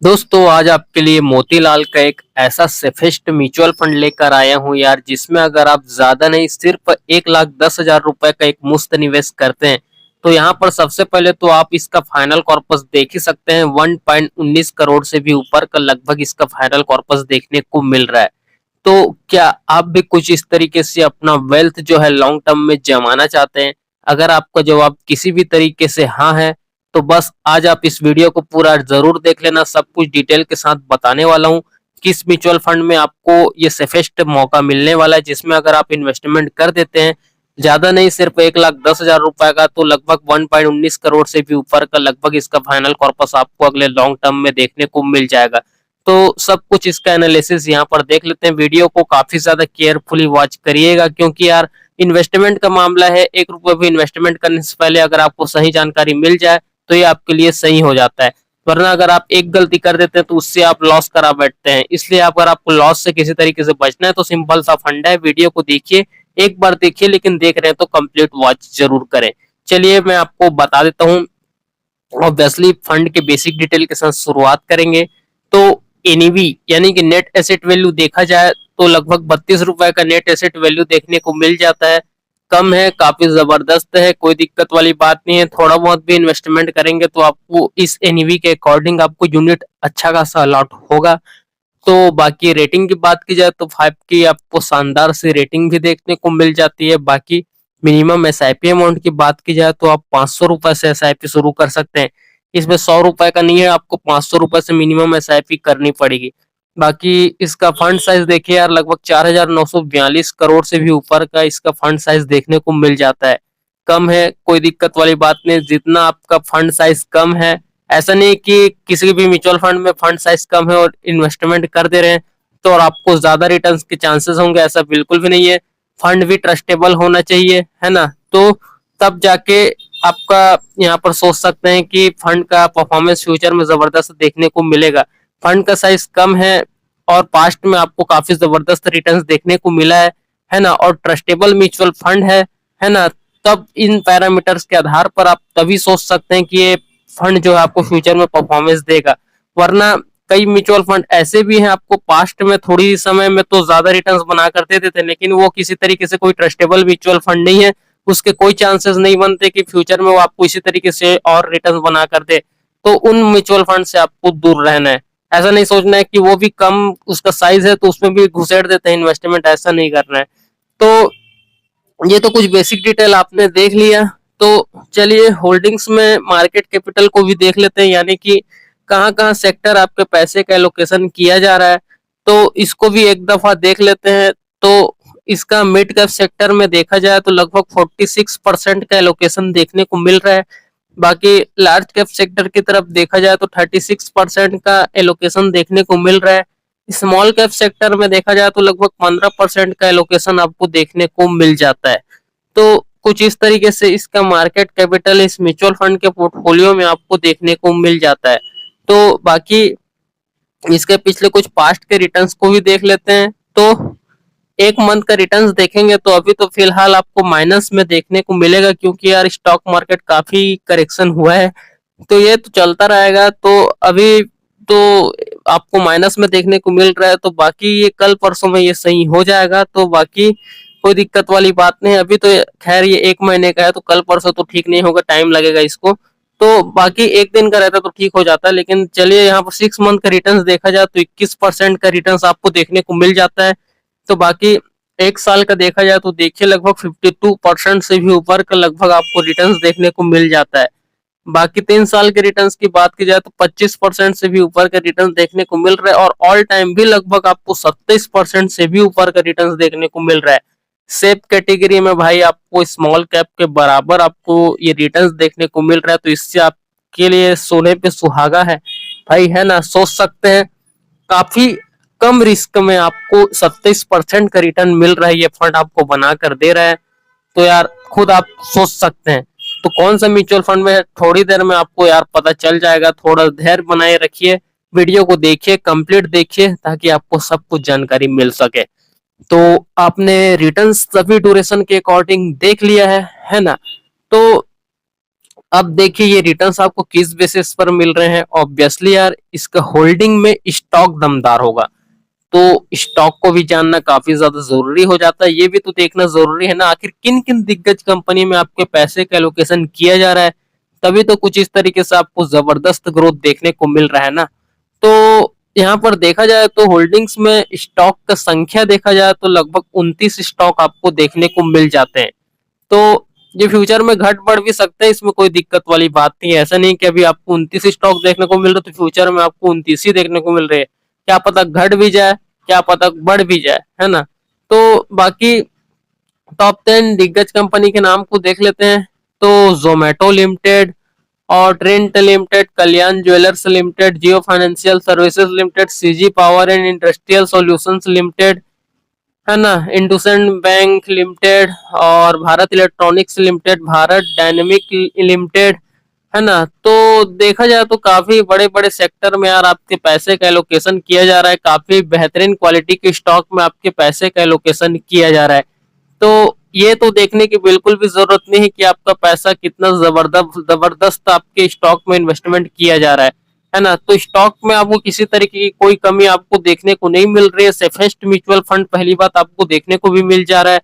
दोस्तों आज आपके लिए मोतीलाल का एक ऐसा सेफेस्ट म्यूचुअल फंड लेकर आया हूं यार, जिसमें अगर आप ज्यादा नहीं सिर्फ 1,10,000 रुपए का एक मुफ्त निवेश करते हैं तो यहाँ पर सबसे पहले तो आप इसका फाइनल कॉर्पस देख ही सकते हैं। 1.19 करोड़ से भी ऊपर का लगभग इसका फाइनल कॉर्पस देखने को मिल रहा है। तो क्या आप भी कुछ इस तरीके से अपना वेल्थ जो है लॉन्ग टर्म में जमाना चाहते हैं? अगर आपका जवाब किसी भी तरीके से हाँ है तो बस आज आप इस वीडियो को पूरा जरूर देख लेना। सब कुछ डिटेल के साथ बताने वाला हूँ किस म्यूचुअल फंड में आपको ये सेफेस्ट मौका मिलने वाला है, जिसमें अगर आप इन्वेस्टमेंट कर देते हैं ज्यादा नहीं सिर्फ 1,10,000 रुपए का, तो लगभग 1.19 करोड़ से भी ऊपर का लगभग इसका फाइनल कॉर्पस आपको अगले लॉन्ग टर्म में देखने को मिल जाएगा। तो सब कुछ इसका एनालिसिस यहाँ पर देख लेते हैं। वीडियो को काफी ज्यादा केयरफुली वॉच करिएगा, क्योंकि यार इन्वेस्टमेंट का मामला है। 1 रुपए भी इन्वेस्टमेंट करने से पहले अगर आपको सही जानकारी मिल जाए तो ये आपके लिए सही हो जाता है, वरना अगर आप एक गलती कर देते हैं तो उससे आप लॉस करा बैठते हैं। इसलिए अगर आपको लॉस से किसी तरीके से बचना है तो सिंपल सा फंड है, वीडियो को देखिए, एक बार देखिए, लेकिन देख रहे हैं तो कंप्लीट वॉच जरूर करें। चलिए मैं आपको बता देता हूँ। ऑब्वियसली फंड के बेसिक डिटेल के साथ शुरुआत करेंगे। तो एनईवी यानी कि नेट एसेट वैल्यू देखा जाए तो लगभग 32 रुपए का नेट एसेट वैल्यू देखने को मिल जाता है। कम है, काफी जबरदस्त है, कोई दिक्कत वाली बात नहीं है। थोड़ा बहुत भी इन्वेस्टमेंट करेंगे तो आपको इस एनईवी के अकॉर्डिंग आपको यूनिट अच्छा खासा अलॉट होगा। तो बाकी रेटिंग की बात की जाए तो 5 की आपको शानदार सी रेटिंग भी देखने को मिल जाती है। बाकी मिनिमम एसआईपी अमाउंट की बात की जाए तो आप 500 रुपए से एसआईपी शुरू कर सकते हैं। इसमें 100 रुपए का नहीं है, आपको 500 रुपए से मिनिमम एसआईपी करनी पड़ेगी। बाकी इसका फंड साइज देखिए यार, लगभग 4,942 करोड़ से भी ऊपर का इसका फंड साइज देखने को मिल जाता है। कम है, कोई दिक्कत वाली बात नहीं। जितना आपका फंड साइज कम है, ऐसा नहीं कि किसी भी म्यूचुअल फंड में फंड साइज कम है और इन्वेस्टमेंट कर दे रहे हैं तो और आपको ज्यादा रिटर्न्स के चांसेस होंगे, ऐसा बिल्कुल भी नहीं है। फंड भी ट्रस्टेबल होना चाहिए, है ना? तो तब जाके आपका यहाँ पर सोच सकते हैं कि फंड का परफॉर्मेंस फ्यूचर में जबरदस्त देखने को मिलेगा। फंड का साइज कम है और पास्ट में आपको काफी जबरदस्त रिटर्न्स देखने को मिला है ना? और ट्रस्टेबल म्यूचुअल फंड है ना? तब इन पैरामीटर्स के आधार पर आप तभी सोच सकते हैं कि ये फंड जो है आपको फ्यूचर में परफॉर्मेंस देगा। वरना कई म्यूचुअल फंड ऐसे भी हैं, आपको पास्ट में थोड़ी समय में तो ज्यादा रिटर्न्स बना कर देते थे, लेकिन वो किसी तरीके से कोई ट्रस्टेबल म्यूचुअल फंड नहीं है। उसके कोई चांसेस नहीं बनते कि फ्यूचर में वो आपको इसी तरीके से और रिटर्न बना कर दे। तो उन म्यूचुअल फंड से आपको दूर रहना है। ऐसा नहीं सोचना है कि वो भी कम उसका साइज है तो उसमें भी घुसेड़ देते हैं इन्वेस्टमेंट, ऐसा नहीं करना है। तो ये तो कुछ बेसिक डिटेल आपने देख लिया। तो चलिए होल्डिंग्स में मार्केट कैपिटल को भी देख लेते हैं, यानी कि कहाँ कहाँ सेक्टर आपके पैसे का एलोकेशन किया जा रहा है। तो इसको भी एक दफा देख लेते हैं। तो इसका मिड कैप सेक्टर में देखा जाए तो लगभग 46% का एलोकेशन देखने को मिल रहा है। बाकी लार्ज कैप सेक्टर की तरफ देखा जाए तो 36% का एलोकेशन देखने को मिल रहा है। स्मॉल कैप सेक्टर में देखा जाए तो लगभग 15% का एलोकेशन आपको देखने को मिल जाता है। तो कुछ इस तरीके से इसका मार्केट कैपिटल इस म्यूचुअल फंड के पोर्टफोलियो में आपको देखने को मिल जाता है। तो बाकी इसके पिछले कुछ पास्ट के रिटर्न्स को भी देख लेते हैं। तो एक मंथ का रिटर्न्स देखेंगे तो अभी तो फिलहाल आपको माइनस में देखने को मिलेगा, क्योंकि यार स्टॉक मार्केट काफी करेक्शन हुआ है। तो ये तो चलता रहेगा। तो अभी तो आपको माइनस में देखने को मिल रहा है, तो बाकी ये कल परसों में ये सही हो जाएगा। तो बाकी कोई दिक्कत वाली बात नहीं। अभी तो खैर ये 1 महीने का है, तो कल परसों तो ठीक नहीं होगा, टाइम लगेगा इसको। तो बाकी एक दिन का रहता तो ठीक हो जाता है। लेकिन चलिए यहाँ पर 6 मंथ का रिटर्न देखा जाए तो 21% का रिटर्न आपको देखने को मिल जाता है। तो बाकी एक साल का देखा जाए तो देखिए लगभग 52% से भी ऊपर का लगभग आपको रिटर्न्स देखने को मिल जाता है। बाकी 3 साल के रिटर्न्स की बात की जाए तो 25% से भी ऊपर का रिटर्न देखने को मिल रहा है, और ऑल टाइम भी लगभग आपको 27% से भी ऊपर का रिटर्न देखने को मिल रहा है। सेफ कैटेगरी में भाई आपको स्मॉल कैप के बराबर आपको ये रिटर्न्स देखने को मिल रहा है। तो इससे आपके लिए सोने पे सुहागा है भाई, है ना? सोच सकते हैं काफी कम रिस्क में आपको 27% का रिटर्न मिल रहा है, ये फंड आपको बना कर दे रहा है। तो यार खुद आप सोच सकते हैं। तो कौन सा म्यूचुअल फंड में, थोड़ी देर में आपको यार पता चल जाएगा। थोड़ा धैर्य बनाए रखिए, वीडियो को देखिए, कंप्लीट देखिए, ताकि आपको सब कुछ जानकारी मिल सके। तो आपने रिटर्न्स सभी ड्यूरेशन के अकॉर्डिंग देख लिया है ना? तो अब देखिए ये रिटर्न्स आपको किस बेसिस पर मिल रहे हैं। ऑब्वियसली यार इसका होल्डिंग में स्टॉक दमदार होगा, तो स्टॉक को भी जानना काफी ज्यादा जरूरी हो जाता है। ये भी तो देखना जरूरी है ना, आखिर किन किन दिग्गज कंपनी में आपके पैसे का एलोकेशन किया जा रहा है, तभी तो कुछ इस तरीके से आपको जबरदस्त ग्रोथ देखने को मिल रहा है ना। तो यहाँ पर देखा जाए तो होल्डिंग्स में स्टॉक का संख्या देखा जाए तो लगभग 29 स्टॉक आपको देखने को मिल जाते हैं। तो ये फ्यूचर में घट बढ़ भी सकते हैं, इसमें कोई दिक्कत वाली बात नहीं है। ऐसा नहीं कि अभी आपको 29 स्टॉक देखने को मिल रहे तो फ्यूचर में आपको 29 ही देखने को मिल रहे हैं। क्या पता घट भी जाए, क्या पता बढ़ भी जाए, है ना। तो बाकी टॉप 10 दिग्गज कंपनी के नाम को देख लेते हैं। तो जोमेटो लिमिटेड और Trent limited, Kalyan jewellers limited, Jio financial services limited, CG power and industrial solutions limited, है ना, इंडसइंड बैंक लिमिटेड और Bharat electronics limited, Bharat dynamic limited, है ना। तो देखा जाए तो काफी बड़े बड़े सेक्टर में यार आपके पैसे का एलोकेशन किया जा रहा है, काफी बेहतरीन क्वालिटी के स्टॉक में आपके पैसे का एलोकेशन किया जा रहा है। तो ये तो देखने की बिल्कुल भी जरूरत नहीं है कि आपका पैसा कितना जबरदस्त जबरदस्त आपके स्टॉक में इन्वेस्टमेंट किया जा रहा है ना। तो स्टॉक में आपको किसी तरीके की कोई कमी आपको देखने को नहीं मिल रही है। सेफेस्ट म्यूचुअल फंड पहली बात आपको देखने को भी मिल जा रहा है,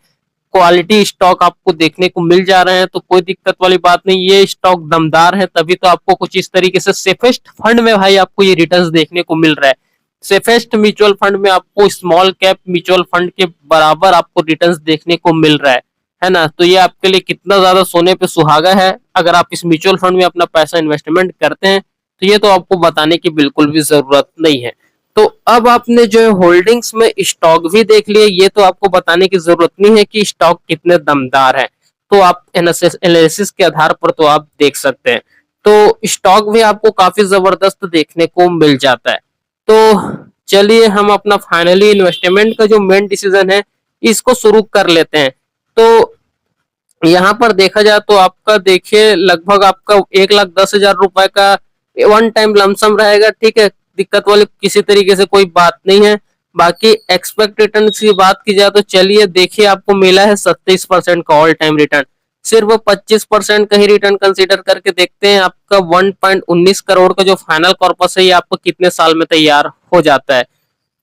क्वालिटी स्टॉक आपको देखने को मिल जा रहे हैं, तो कोई दिक्कत वाली बात नहीं। ये स्टॉक दमदार है, तभी तो आपको कुछ इस तरीके से सेफेस्ट फंड में भाई आपको ये रिटर्न्स देखने को मिल रहा है। सेफेस्ट म्यूचुअल फंड में आपको स्मॉल कैप म्यूचुअल फंड के बराबर आपको रिटर्न्स देखने को मिल रहा है ना। तो ये आपके लिए कितना ज्यादा सोने पे सुहागा है अगर आप इस म्यूचुअल फंड में अपना पैसा इन्वेस्टमेंट करते हैं, तो ये तो आपको बताने की बिल्कुल भी जरूरत नहीं है। तो अब आपने जो है होल्डिंग्स में स्टॉक भी देख लिए, ये तो आपको बताने की जरूरत नहीं है कि स्टॉक कितने दमदार है, तो आप एनालिसिस के आधार पर तो आप देख सकते हैं। तो स्टॉक भी आपको काफी जबरदस्त देखने को मिल जाता है। तो चलिए हम अपना फाइनली इन्वेस्टमेंट का जो मेन डिसीजन है इसको शुरू कर लेते हैं। तो यहाँ पर देखा जाए तो आपका देखिए लगभग आपका 1,10,000 रुपए का वन टाइम लमसम रहेगा, ठीक है। दिक्कत वाली किसी तरीके से कोई बात नहीं है। बाकी एक्सपेक्ट रिटर्न की बात की जाए तो चलिए देखिए आपको मिला है 27% का ऑल टाइम रिटर्न। सिर्फ 25% का ही रिटर्न कंसीडर करके देखते हैं, आपका 1.19 करोड़ का जो फाइनल कॉर्पस है ये आपको कितने साल में तैयार हो जाता है।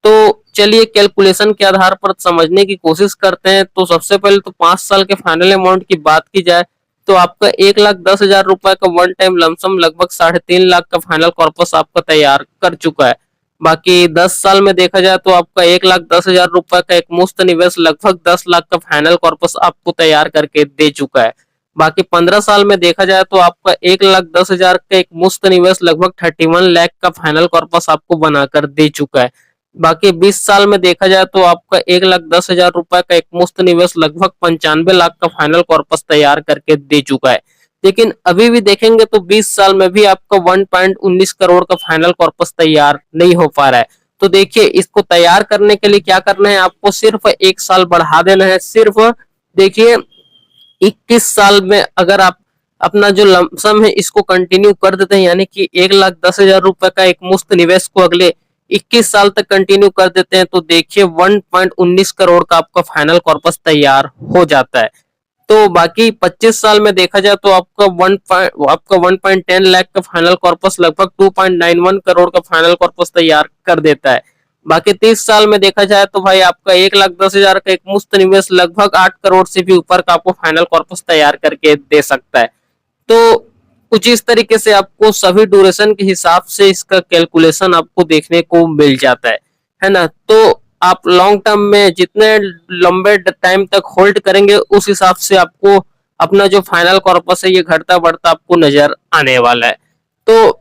तो चलिए कैलकुलेशन के आधार पर समझने की कोशिश करते हैं। तो सबसे पहले तो 5 साल के फाइनल अमाउंट की बात की जाए तो आपका 1,10,000 रुपए का वन टाइम लमसम लगभग 3.5 लाख का फाइनल कॉर्पस आपका तैयार कर चुका है। बाकी 10 साल में देखा जाए तो आपका 1,10,000 रुपए का एक मुफ्त निवेश लगभग 10 लाख का फाइनल कॉर्पस आपको तैयार करके दे चुका है। बाकी 15 साल में देखा जाए तो आपका 1,10,000 का एक मुफ्त निवेश लगभग 31 लाख का फाइनल कॉर्पस आपको बनाकर दे चुका है। बाकी 20 साल में देखा जाए तो आपका 1,10,000 रुपए का एक मुफ्त निवेश लगभग 95 लाख का फाइनल कॉर्पस तैयार करके दे चुका है। लेकिन अभी भी देखेंगे तो 20 साल में भी आपका 1.19 करोड़ का फाइनल कॉर्पस तैयार नहीं हो पा रहा है। तो देखिए इसको तैयार करने के लिए क्या करना है, आपको सिर्फ 1 साल बढ़ा देना है। सिर्फ देखिए 21 साल में अगर आप अपना जो लमसम है इसको कंटिन्यू कर देते हैं, यानी कि 1,10,000 रुपए का एक मुफ्त निवेश को अगले 21 साल तक कंटिन्यू कर देते हैं, तो देखिए 1.19 करोड़ का आपका फाइनल कॉर्पस तैयार हो जाता है। तो बाकी 25 साल में देखा जाए तो आपका 1.10 लाख का फाइनल कॉर्पस लगभग 2.91 करोड़ का फाइनल कॉर्पस तैयार कर देता है। बाकी 30 साल में देखा जाए तो भाई आपका 1,10,000 का एक मुफ्त निवेश लगभग 8 करोड़ से भी ऊपर का आपको फाइनल कॉर्पस तैयार करके दे सकता है। तो कुछ इस तरीके से आपको सभी ड्यूरेशन के हिसाब से इसका कैलकुलेशन आपको देखने को मिल जाता है ना। तो आप लॉन्ग टर्म में जितने लंबे टाइम तक होल्ड करेंगे उस हिसाब से आपको अपना जो फाइनल कॉर्पस है ये घटता बढ़ता आपको नजर आने वाला है। तो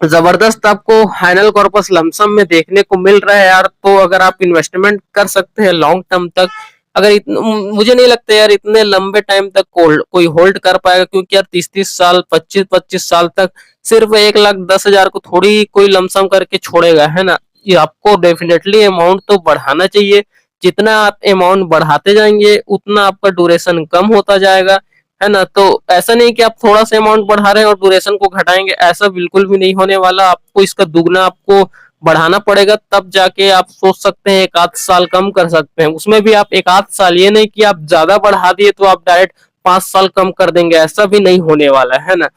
जबरदस्त आपको फाइनल कॉर्पस लमसम में देखने को मिल रहा है यार। तो अगर आप इन्वेस्टमेंट कर सकते हैं लॉन्ग टर्म तक, अगर मुझे नहीं लगता यार इतने लंबे टाइम तक कोई होल्ड कर पाएगा, क्योंकि यार 30-30 साल 25-25 साल तक सिर्फ 1,10,000 को थोड़ी कोई लमसम करके छोड़ेगा, है ना। ये आपको डेफिनेटली अमाउंट तो बढ़ाना चाहिए। जितना आप अमाउंट बढ़ाते जाएंगे उतना आपका ड्यूरेशन कम होता जाएगा, है ना। तो ऐसा नहीं कि आप थोड़ा सा अमाउंट बढ़ा रहे हैं और ड्यूरेशन को घटाएंगे, ऐसा बिल्कुल भी नहीं होने वाला। आपको इसका दुगना आपको बढ़ाना पड़ेगा, तब जाके आप सोच सकते हैं 1 आध साल कम कर सकते हैं। उसमें भी आप 1 आध साल, ये नहीं कि आप ज्यादा बढ़ा दिए तो आप डायरेक्ट 5 साल कम कर देंगे, ऐसा भी नहीं होने वाला है ना।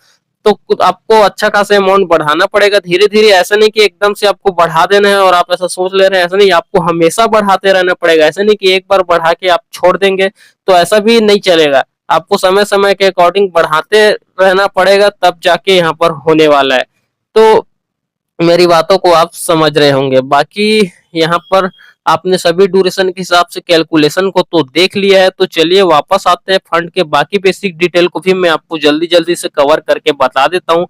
तो आपको अच्छा खासा अमाउंट बढ़ाना पड़ेगा धीरे धीरे, ऐसा नहीं कि एकदम से आपको बढ़ा देना है और आप ऐसा सोच ले रहे हैं, ऐसा नहीं, आपको हमेशा बढ़ाते रहना पड़ेगा। ऐसा नहीं कि एक बार बढ़ा के आप छोड़ देंगे, तो ऐसा भी नहीं चलेगा। आपको समय समय के अकॉर्डिंग बढ़ाते रहना पड़ेगा, तब जाके यहाँ पर होने वाला है। तो मेरी बातों को आप समझ रहे होंगे। बाकी यहाँ पर आपने सभी ड्यूरेशन के हिसाब से कैलकुलेशन को तो देख लिया है, तो चलिए वापस आते हैं फंड के बाकी बेसिक डिटेल को भी मैं आपको जल्दी जल्दी से कवर करके बता देता हूँ।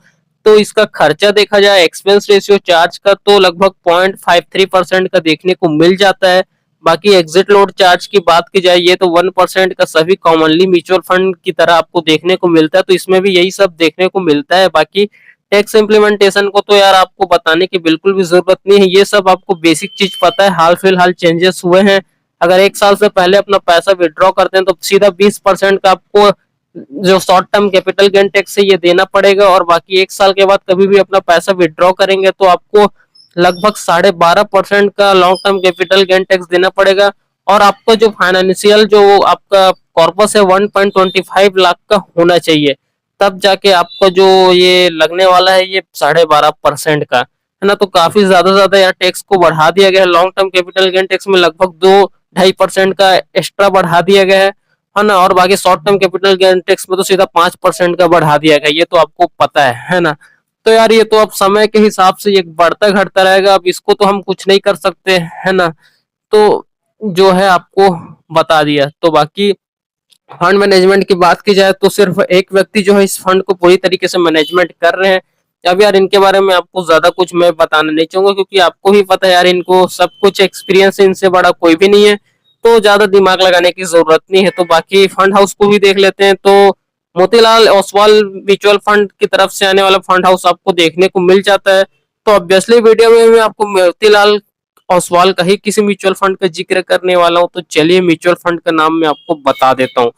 तो इसका खर्चा देखा जाए एक्सपेंस रेशियो चार्ज का, तो लगभग 0.53% का देखने को मिल जाता है। बाकी एग्जिट लोड चार्ज की बात की जाए, ये तो 1% का सभी कॉमनली म्यूचुअल फंड की तरह आपको देखने को मिलता है, तो इसमें भी यही सब देखने को मिलता है। बाकी टैक्स इम्प्लीमेंटेशन को तो यार आपको बताने की बिल्कुल भी जरूरत नहीं है, ये सब आपको बेसिक चीज पता है। हाल फिलहाल चेंजेस हुए हैं, अगर 1 साल से पहले अपना पैसा विड्रॉ करते हैं तो सीधा 20% का आपको जो short term capital gain tax है ये देना पड़ेगा, और बाकी 1 साल के बाद कभी भी अपना पैसा विड्रॉ करेंगे तो आपको लगभग 12.5% का long term capital gain tax देना पड़ेगा। और आपका जो फाइनेंशियल जो आपका कॉर्पस है 1.25 लाख का होना चाहिए, तब जाके आपका जो ये लगने वाला है ये 12.5% का है ना। तो काफी ज्यादा यार टैक्स को बढ़ा दिया गया है। Long term capital gain tax में लगभग 2-2.5% का एक्स्ट्रा बढ़ा दिया गया है ना। और बाकी short term capital gain tax में तो सीधा 5% का बढ़ा दिया गया, ये तो आपको पता है ना। तो यार ये तो अब समय के हिसाब से ये बढ़ता घटता रहेगा, अब इसको तो हम कुछ नहीं कर सकते है ना। तो जो है आपको बता दिया। तो बाकी फंड मैनेजमेंट की बात की जाए तो सिर्फ एक व्यक्ति जो है इस फंड को पूरी तरीके से मैनेजमेंट कर रहे हैं। अब यार इनके बारे में आपको ज्यादा कुछ मैं बताना नहीं चाहूंगा, क्योंकि आपको ही पता है यार इनको सब कुछ एक्सपीरियंस है, इनसे बड़ा कोई भी नहीं है, तो ज्यादा दिमाग लगाने की जरूरत नहीं है। तो बाकी फंड हाउस को भी देख लेते हैं। तो मोतीलाल ओसवाल म्यूचुअल फंड की तरफ से आने वाला फंड हाउस आपको देखने को मिल जाता है। तो ऑब्वियसली वीडियो में मैं आपको मोतीलाल ओसवाल का ही किसी म्यूचुअल फंड का जिक्र करने वाला हूँ। तो चलिए म्यूचुअल फंड का नाम मैं आपको बता देता हूँ।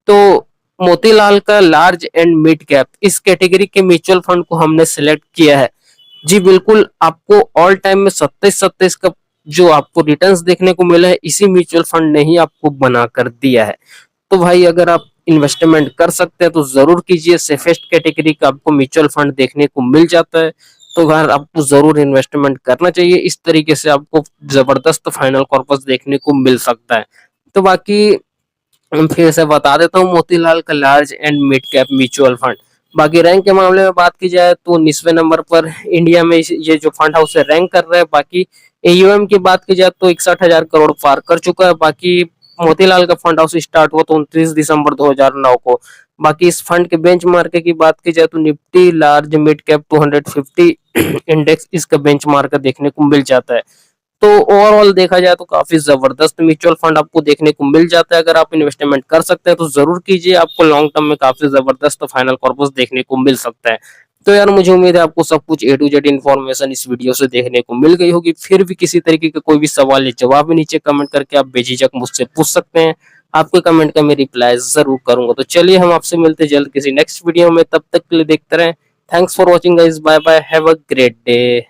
तो मोतीलाल का लार्ज एंड मिड कैप इस कैटेगरी के म्यूचुअल फंड को हमने सिलेक्ट किया है। जी बिल्कुल, आपको ऑल टाइम में 27-27 का जो आपको रिटर्न्स देखने को मिला है, इसी म्यूचुअल फंड ने ही आपको बना कर दिया है। तो भाई अगर आप इन्वेस्टमेंट कर सकते हैं तो जरूर कीजिए, सेफेस्ट कैटेगरी का आपको म्यूचुअल फंड देखने को मिल जाता है। तो यार आपको जरूर इन्वेस्टमेंट करना चाहिए, इस तरीके से आपको जबरदस्त फाइनल कॉर्पस देखने को मिल सकता है। तो बाकी हम फिर से बता देता हूँ, मोतीलाल का large and mid cap mutual fund. बाकी रैंक के मामले में बात की जाए तो 19वें नंबर पर इंडिया में ये जो फंड हाउस है रैंक कर रहा है। बाकी एयूएम की बात की जाए तो 61,000 करोड़ पार कर चुका है। बाकी मोतीलाल का फंड हाउस स्टार्ट हुआ तो 29 दिसंबर 2009 को। बाकी इस फंड के बेंचमार्क की बात की जाए तो Nifty large mid cap 250 index इसका बेंचमार्क देखने को मिल जाता है। तो ओवरऑल देखा जाए तो काफी जबरदस्त म्यूचुअल फंड आपको देखने को मिल जाता है। अगर आप इन्वेस्टमेंट कर सकते हैं तो जरूर कीजिए, आपको लॉन्ग टर्म में काफी जबरदस्त फाइनल कॉर्पस देखने को मिल सकता है। तो यार मुझे उम्मीद है आपको सब कुछ A to Z इन्फॉर्मेशन इस वीडियो से देखने को मिल गई होगी। फिर भी किसी तरीके का कोई भी सवाल या जवाब नीचे कमेंट करके आप बेझिझक मुझसे पूछ सकते हैं, आपके कमेंट का मैं रिप्लाई जरूर करूंगा। तो चलिए हम आपसे मिलते जल्द किसी नेक्स्ट वीडियो में, तब तक के लिए देखते रहें। Thanks for watching guys, bye bye, have a great day.